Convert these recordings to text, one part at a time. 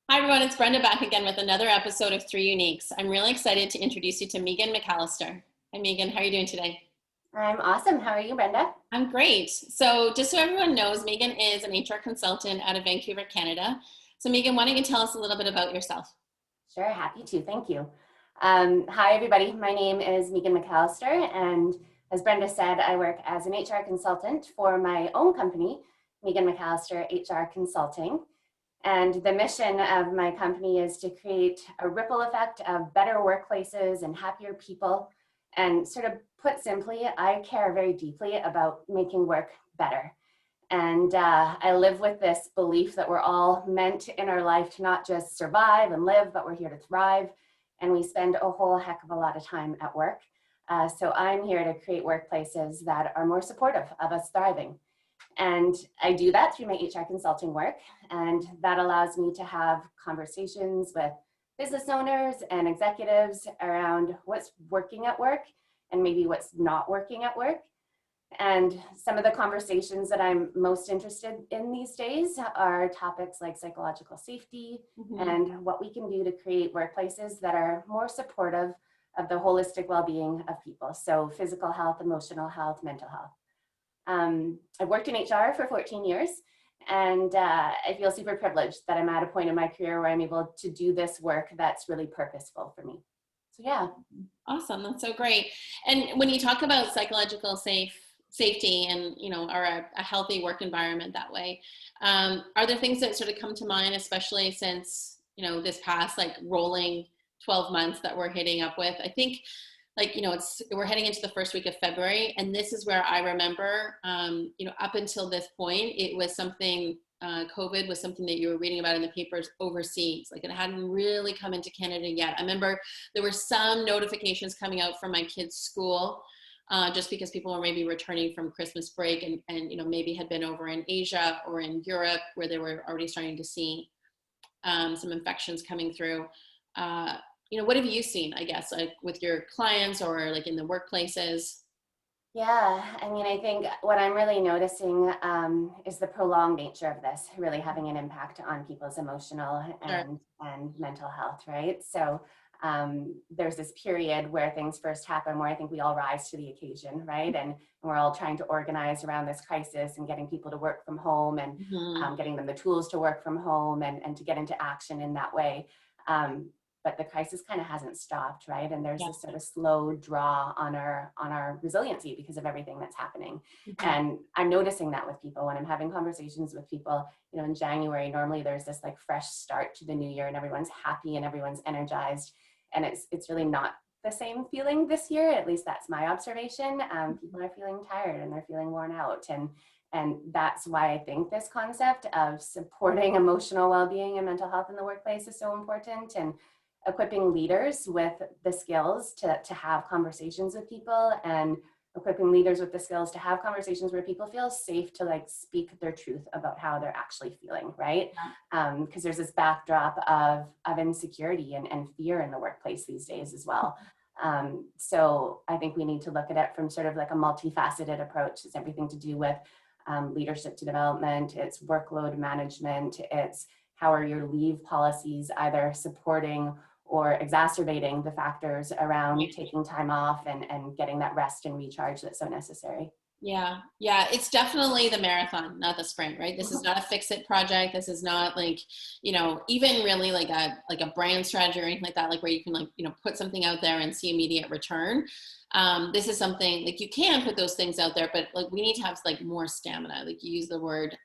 Hi everyone, it's Brenda back again with another episode of Three Uniques. I'm really excited to introduce you to Megan McAllister. Hi Megan, how are you doing today? I'm awesome. How are you, Brenda? I'm great. So just so everyone knows, Megan is an HR consultant out of Vancouver, Canada. So Megan, why don't you tell us a little bit about yourself? Sure, happy to. Thank you. Hi, everybody. My name is Megan McAllister, and as Brenda said, I work as an HR consultant for my own company, Megan McAllister HR Consulting. And the mission of my company is to create a ripple effect of better workplaces and happier people. And sort of put simply, I care very deeply about making work better. And I live with this belief that we're all meant in our life to not just survive and live, but we're here to thrive. And we spend a whole heck of a lot of time at work. So I'm here to create workplaces that are more supportive of us thriving. And I do that through my HR consulting work. And that allows me to have conversations with business owners and executives around what's working at work and maybe what's not working at work. And some of the conversations that I'm most interested in these days are topics like psychological safety and what we can do to create workplaces that are more supportive of the holistic well-being of people. So physical health, emotional health, mental health. I've worked in HR for 14 years, and I feel super privileged that I'm at a point in my career where I'm able to do this work that's really purposeful for me. So yeah. Awesome, that's so great. And when you talk about psychological safety and or a healthy work environment that way, are there things that sort of come to mind, especially since this past like rolling 12 months that we're hitting up with? I think we're heading into the first week of February, and this is where I remember up until this point it was something, COVID was something that you were reading about in the papers overseas. Like, it hadn't really come into Canada yet. I remember there were some notifications coming out from my kids' school, just because people were maybe returning from Christmas break and maybe had been over in Asia or in Europe where they were already starting to see some infections coming through. What have you seen, I guess, like with your clients or like in the workplaces? Yeah, I mean, I think what I'm really noticing is the prolonged nature of this really having an impact on people's emotional Sure. and mental health, right? So there's this period where things first happen where I think we all rise to the occasion, right? And we're all trying to organize around this crisis and getting people to work from home and getting them the tools to work from home and to get into action in that way. But the crisis kind of hasn't stopped, right? And there's Yeah. this sort of slow draw on our resiliency because of everything that's happening. And I'm noticing that with people when I'm having conversations with people. In January, normally there's this like fresh start to the new year and everyone's happy and everyone's energized. And it's really not the same feeling this year. At least that's my observation. People are feeling tired and they're feeling worn out. And that's why I think this concept of supporting emotional well-being and mental health in the workplace is so important, and equipping leaders with the skills to have conversations with people, and equipping leaders with the skills to have conversations where people feel safe to like speak their truth about how they're actually feeling, right? Because there's this backdrop of insecurity and fear in the workplace these days as well. So I think we need to look at it from sort of like a multifaceted approach. It's everything to do with leadership to development, it's workload management, it's how are your leave policies either supporting or exacerbating the factors around taking time off and getting that rest and recharge that's so necessary. Yeah. It's definitely the marathon, not the sprint, right? This is not a fix-it project. This is not like, even really like a brand strategy or anything like that, like where you can like, put something out there and see immediate return. This is something like you can put those things out there, but like we need to have like more stamina. Like you use the word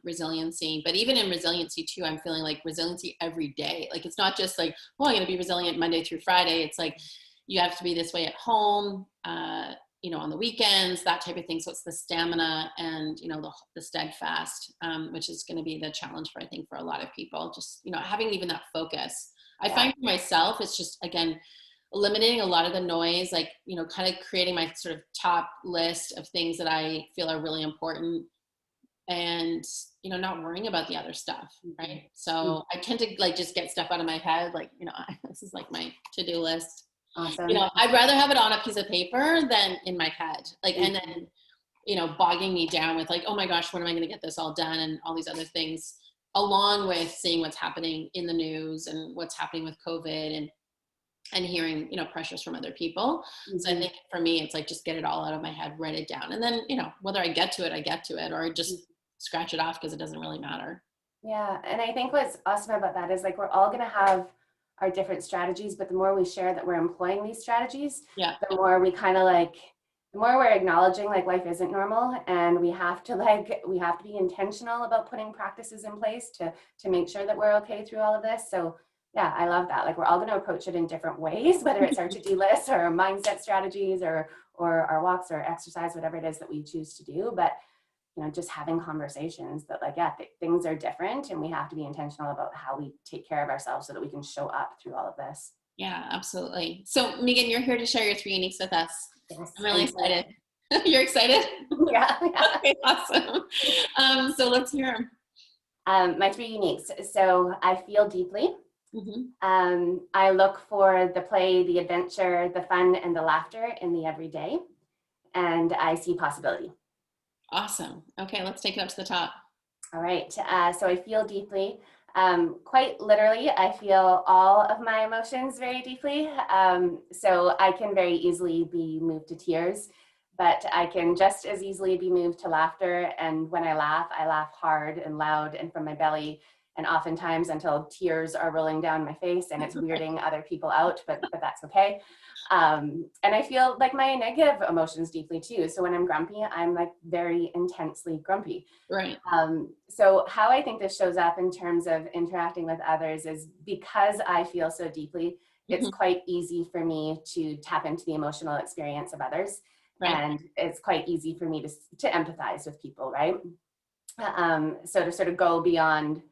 resiliency, but even in resiliency too, I'm feeling like resiliency every day. Like it's not just like, well, I'm going to be resilient Monday through Friday. It's like you have to be this way at home, on the weekends, that type of thing. So it's the stamina and, the steadfast, which is going to be the challenge for, I think, for a lot of people, just, having even that focus. I find for myself, it's just, again, eliminating a lot of the noise, like, kind of creating my sort of top list of things that I feel are really important and, not worrying about the other stuff. Right. So I tend to like, just get stuff out of my head. Like, this is like my to-do list. Awesome. I'd rather have it on a piece of paper than in my head. Like, and then, bogging me down with like, oh my gosh, when am I going to get this all done? And all these other things. along with seeing what's happening in the news and what's happening with COVID and hearing, you know, pressures from other people. So I think for me, it's like, just get it all out of my head, write it down. And then, you know, whether I get to it, I get to it, or I just scratch it off because it doesn't really matter. Yeah. And I think what's awesome about that is like, we're all going to have our different strategies, but the more we share that we're employing these strategies, Yeah. the more we kind of like, the more we're acknowledging like life isn't normal, and we have to be intentional about putting practices in place to make sure that we're okay through all of this. So yeah, I love that. Like, we're all going to approach it in different ways, whether it's our to-do list or our mindset strategies or our walks or exercise, whatever it is that we choose to do. But, you know, just having conversations that like, yeah, things are different, and we have to be intentional about how we take care of ourselves so that we can show up through all of this. Yeah, absolutely. So Megan, you're here to share your 3 uniques with us. Yes, I'm really excited. You're excited? Yeah. Okay, awesome. So let's hear them. My 3 uniques. So I feel deeply. Mm-hmm. I look for the play, the adventure, the fun, and the laughter in the everyday. And I see possibility. Awesome. Okay, let's take it up to the top. All right. So I feel deeply. Quite literally, I feel all of my emotions very deeply. So I can very easily be moved to tears, but I can just as easily be moved to laughter. And when I laugh hard and loud and from my belly, and oftentimes until tears are rolling down my face and it's weirding other people out, but that's okay. And I feel like my negative emotions deeply too. So when I'm grumpy, I'm like very intensely grumpy. Right. So how I think this shows up in terms of interacting with others is because I feel so deeply, it's quite easy for me to tap into the emotional experience of others. Right. And it's quite easy for me to empathize with people, right? So to sort of go beyond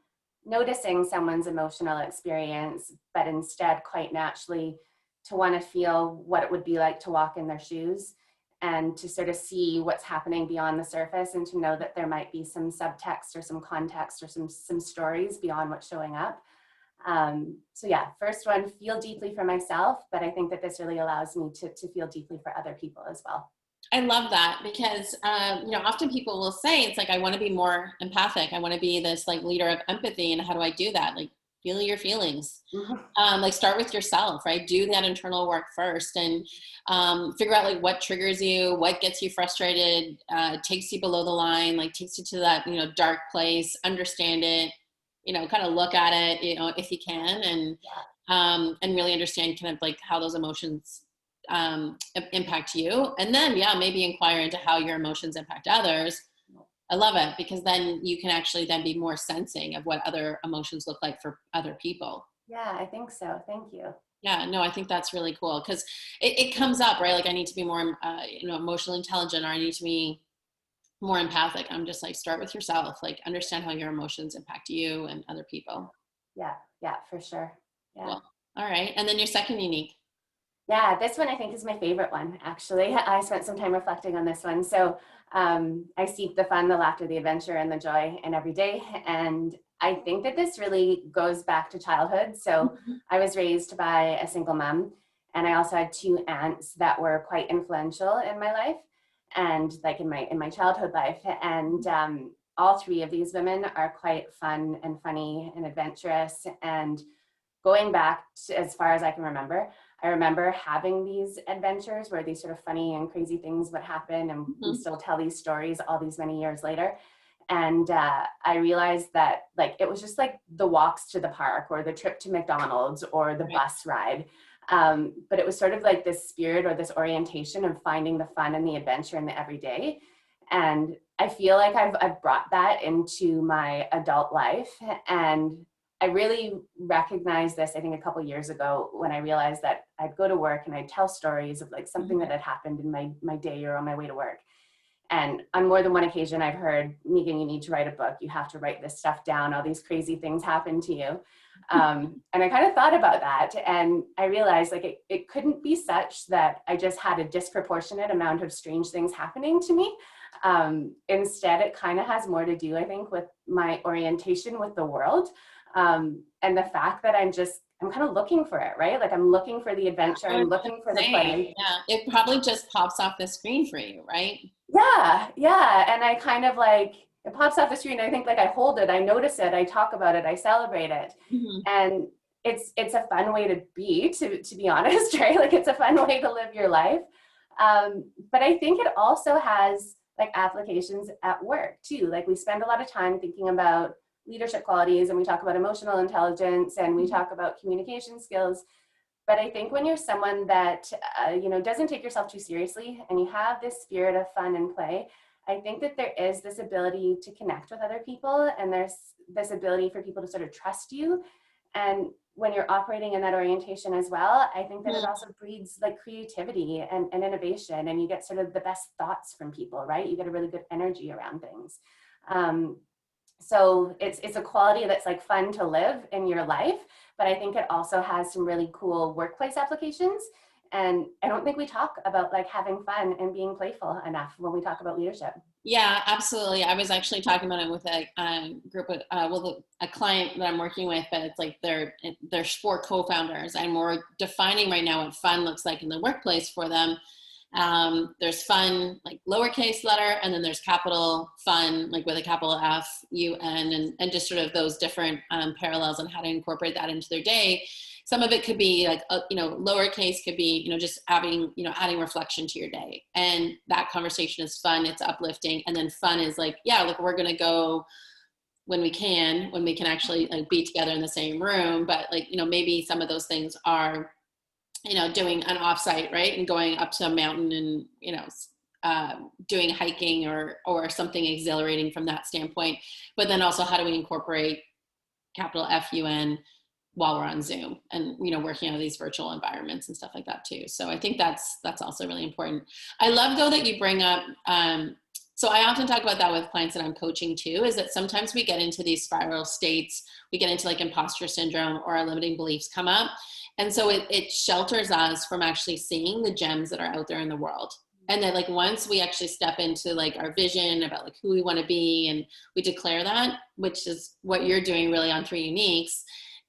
noticing someone's emotional experience, but instead quite naturally to want to feel what it would be like to walk in their shoes, and to sort of see what's happening beyond the surface, and to know that there might be some subtext or some context or some stories beyond what's showing up. So yeah, first one, feel deeply for myself, but I think that this really allows me to feel deeply for other people as well. I love that because, you know, often people will say, it's like, I want to be more empathic. I want to be this like leader of empathy. And how do I do that? Like, feel your feelings. Like, start with yourself, right? Do that internal work first, and figure out like what triggers you, what gets you frustrated, takes you below the line, like takes you to that, you know, dark place, understand it, you know, kind of look at it, you know, if you can, and really understand kind of like how those emotions impact you. And then, yeah, maybe inquire into how your emotions impact others. I love it, because then you can actually then be more sensing of what other emotions look like for other people. Yeah, I think so. Thank you. Yeah, no, I think that's really cool, because it comes up, right? Like, I need to be more, you know, emotionally intelligent, or I need to be more empathic. I'm just like, start with yourself, like understand how your emotions impact you and other people. Yeah, for sure. Yeah. Cool. All right. And then your second unique. Yeah, this one I think is my favorite one, actually. I spent some time reflecting on this one. So I seek the fun, the laughter, the adventure, and the joy in every day. And I think that this really goes back to childhood. So I was raised by a single mom, and I also had 2 aunts that were quite influential in my life, and like in my childhood life. And all 3 of these women are quite fun and funny and adventurous. And going back to, as far as I can remember, I remember having these adventures where these sort of funny and crazy things would happen, and we still tell these stories all these many years later. And I realized that like it was just like the walks to the park, or the trip to McDonald's, or the bus ride. But it was sort of like this spirit or this orientation of finding the fun and the adventure in the everyday. And I feel like I've brought that into my adult life. And I really recognized this, I think, a couple of years ago, when I realized that I'd go to work and I'd tell stories of like something that had happened in my day or on my way to work. And on more than one occasion, I've heard, Megan, you need to write a book. You have to write this stuff down. All these crazy things happen to you. And I kind of thought about that. And I realized like it couldn't be such that I just had a disproportionate amount of strange things happening to me. Instead, it kind of has more to do, I think, with my orientation with the world. And the fact that I'm kind of looking for it, right? Like I'm looking for the adventure, I'm looking for the play. Yeah, it probably just pops off the screen for you, right? Yeah. And I kind of like, it pops off the screen. I think like I hold it, I notice it, I talk about it, I celebrate it. Mm-hmm. And it's a fun way to be, to be honest, right? Like it's a fun way to live your life. But I think it also has like applications at work too. Like we spend a lot of time thinking about leadership qualities, and we talk about emotional intelligence, and we talk about communication skills. But I think when you're someone that doesn't take yourself too seriously, and you have this spirit of fun and play, I think that there is this ability to connect with other people, and there's this ability for people to sort of trust you. And when you're operating in that orientation as well, I think that it also breeds like creativity and innovation, and you get sort of the best thoughts from people, right? You get a really good energy around things. So it's a quality that's like fun to live in your life, but I think it also has some really cool workplace applications. And I don't think we talk about like having fun and being playful enough when we talk about leadership. Yeah, absolutely. I was actually talking about it with a group of, a client that I'm working with, but it's like they're 4 co-founders, and we're defining right now what fun looks like in the workplace for them. There's fun, like lowercase letter, and then there's capital fun, like with a capital F-U-N, and just sort of those different parallels on how to incorporate that into their day. Some of it could be like, lowercase could be, just adding reflection to your day. And that conversation is fun, it's uplifting. And then fun is like, yeah, look, we're going to go when we can actually like be together in the same room. But like, maybe some of those things are, doing an offsite, right? And going up to a mountain and, doing hiking or something exhilarating from that standpoint. But then also, how do we incorporate capital F-U-N while we're on Zoom and, working on these virtual environments and stuff like that too. So I think that's also really important. I love though that you bring up, so I often talk about that with clients that I'm coaching too, is that sometimes we get into these spiral states, we get into like imposter syndrome, or our limiting beliefs come up. And so it shelters us from actually seeing the gems that are out there in the world. And then like once we actually step into like our vision about like who we want to be, and we declare that, which is what you're doing really on 3 Uniques,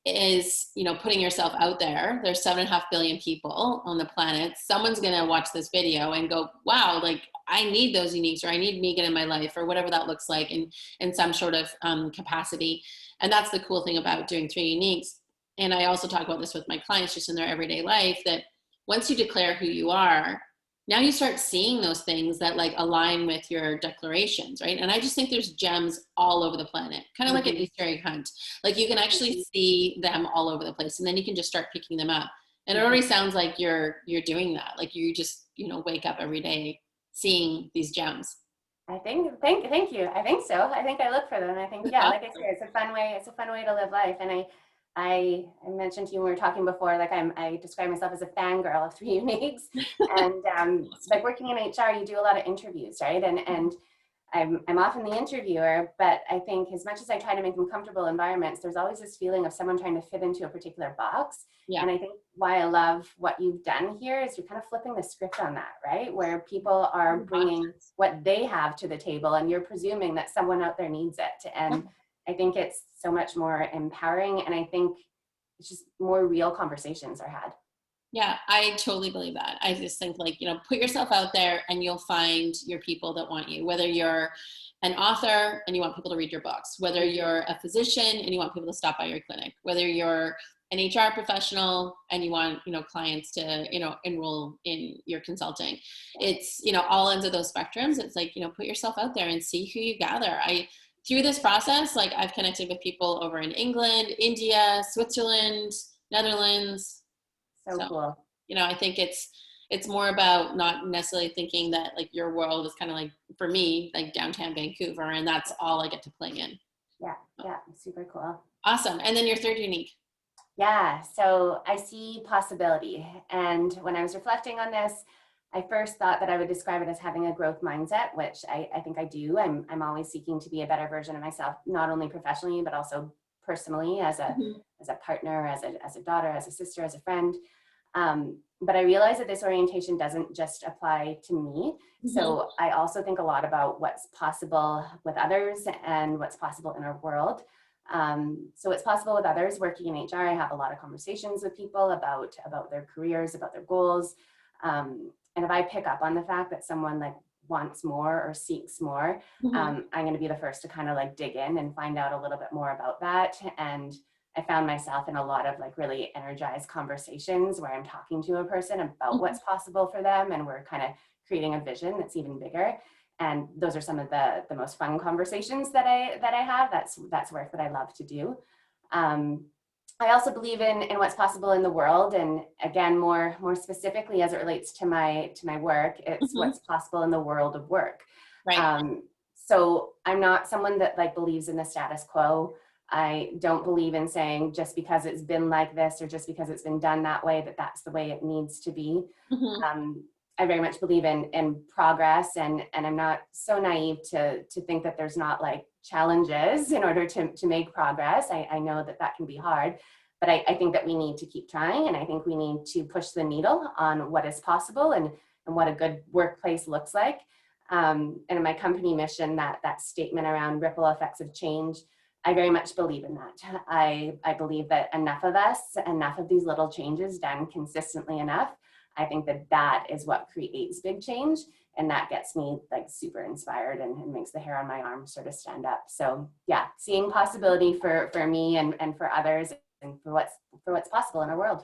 is, putting yourself out there. There's 7.5 billion people on the planet. Someone's going to watch this video and go, wow, like I need those uniques, or I need Megan in my life, or whatever that looks like in some sort of capacity. And that's the cool thing about doing 3 Uniques. And I also talk about this with my clients just in their everyday life, that once you declare who you are, now you start seeing those things that like align with your declarations, right? And I just think there's gems all over the planet, kind of like an Easter egg hunt. Like you can actually see them all over the place, and then you can just start picking them up. And it already sounds like you're doing that. Like you just, wake up every day seeing these gems. I think, thank you. I think so. I think I look for them. I think, yeah, like I said, it's a fun way to live life. And I mentioned to you when we were talking before, like I describe myself as a fangirl of 3 Uniques, and like working in HR, you do a lot of interviews, right? And I'm often the interviewer, but I think as much as I try to make them comfortable environments, there's always this feeling of someone trying to fit into a particular box. Yeah. And I think why I love what you've done here is you're kind of flipping the script on that, right? Where people are bringing what they have to the table, and you're presuming that someone out there needs it. And I think it's so much more empowering, and I think it's just more real conversations are had. Yeah, I totally believe that. I just think like, put yourself out there and you'll find your people that want you, whether you're an author and you want people to read your books, whether you're a physician and you want people to stop by your clinic, whether you're an HR professional and you want, clients to, enroll in your consulting. It's, all ends of those spectrums. It's like, put yourself out there and see who you gather. Through this process, like I've connected with people over in England, India, Switzerland, Netherlands. So cool. I think it's more about not necessarily thinking that like your world is kind of like, for me, like downtown Vancouver, and that's all I get to play in. Yeah, super cool. Awesome. And then your 3rd unique. Yeah, so I see possibility. And when I was reflecting on this, I first thought that I would describe it as having a growth mindset, which I think I do. I'm always seeking to be a better version of myself, not only professionally, but also personally, as a partner, as a daughter, as a sister, as a friend. But I realize that this orientation doesn't just apply to me. So I also think a lot about what's possible with others and what's possible in our world. So it's possible with others. Working in HR, I have a lot of conversations with people about their careers, about their goals. And if I pick up on the fact that someone like wants more or seeks more, Mm-hmm. I'm going to be the first to kind of like dig in and find out a little bit more about that. And I found myself in a lot of like really energized conversations where I'm talking to a person about Mm-hmm. what's possible for them, and we're kind of creating a vision that's even bigger. And those are some of the most fun conversations that I have. That's work that I love to do. Um, I also believe in what's possible in the world, and again, more specifically as it relates to my work, it's Mm-hmm. what's possible in the world of work. Right. Um, so I'm not someone that like believes in the status quo. I don't believe in saying just because it's been like this or just because it's been done that way that that's the way it needs to be. Mm-hmm. Um, I very much believe in progress, and I'm not so naive to think that there's not like challenges in order to make progress. I know that that can be hard, but I think that we need to keep trying, and I think we need to push the needle on what is possible and what a good workplace looks like. And in my company mission, that statement around ripple effects of change, I very much believe in that. I believe that enough of us, enough of these little changes done consistently enough, I think that that is what creates big change. And that gets me like super inspired and makes the hair on my arm sort of stand up. So yeah, seeing possibility for me and for others and for what's possible in our world.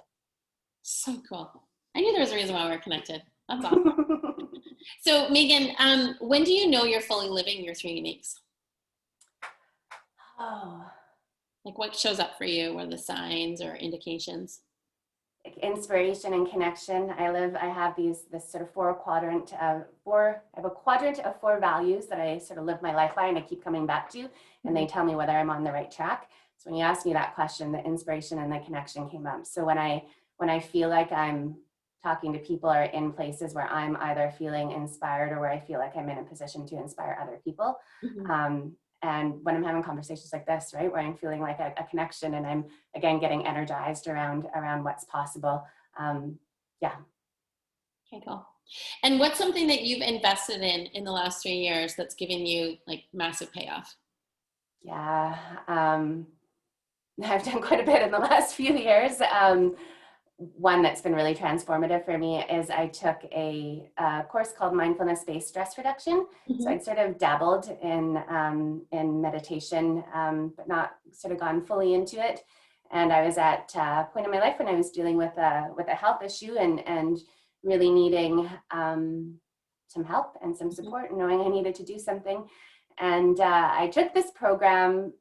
So cool. I knew there was a reason why we're connected. That's awesome. So Megan, when do you know you're fully living your three uniques? Oh, Like what shows up for you? What are the signs or indications? like inspiration and connection. I have this sort of I have a quadrant of 4 values that I sort of live my life by and I keep coming back to, and they tell me whether I'm on the right track. So when you asked me that question, the inspiration and the connection came up. So when I feel like I'm talking to people or in places where I'm either feeling inspired or where I feel like I'm in a position to inspire other people. Mm-hmm. And when I'm having conversations like this, right, where I'm feeling like a connection and I'm again getting energized around what's possible. Yeah. Okay, cool. And what's something that you've invested in the last 3 years that's given you like massive payoff? Yeah. I've done quite a bit in the last few years. One that's been really transformative for me is I took a course called Mindfulness-Based Stress Reduction. So Mm-hmm. I'd sort of dabbled in meditation, but not sort of gone fully into it. And I was at a point in my life when I was dealing with a health issue and really needing some help and some Mm-hmm. support, and knowing I needed to do something. And I took this program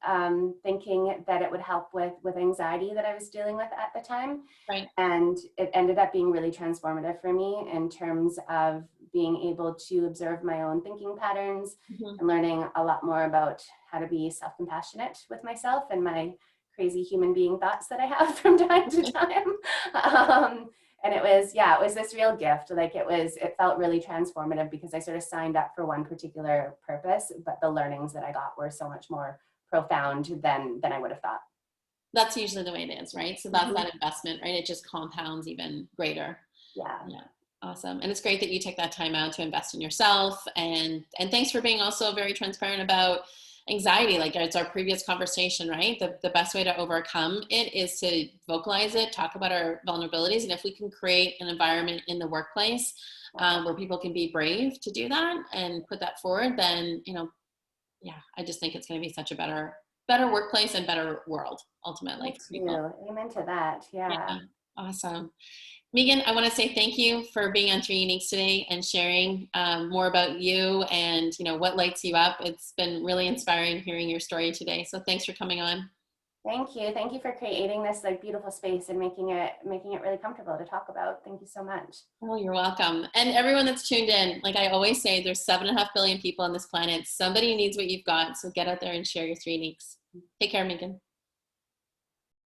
thinking that it would help with anxiety that I was dealing with at the time. Right. And it ended up being really transformative for me in terms of being able to observe my own thinking patterns Mm-hmm. and learning a lot more about how to be self-compassionate with myself and my crazy human being thoughts that I have from time to time. And it was this real gift. Like it felt really transformative because I sort of signed up for one particular purpose, but the learnings that I got were so much more profound than I would have thought. That's usually the way it is, right? So that's that investment, right? It just compounds even greater. Yeah. Yeah. Awesome. And it's great that you take that time out to invest in yourself. And thanks for being also very transparent about anxiety. Like it's our previous conversation, right? The best way to overcome it is to vocalize it, talk about our vulnerabilities. And if we can create an environment in the workplace where people can be brave to do that and put that forward, then, yeah, I just think it's going to be such a better workplace and better world ultimately Me for people. too. Amen to that. Yeah. Yeah. Awesome. Megan, I want to say thank you for being on Three Uniques today and sharing more about you and what lights you up. It's been really inspiring hearing your story today. So thanks for coming on. Thank you. Thank you for creating this like beautiful space and making it really comfortable to talk about. Thank you so much. Oh, you're welcome. And everyone that's tuned in, like I always say, there's 7.5 billion people on this planet. Somebody needs what you've got. So get out there and share your Three Uniques. Take care, Megan.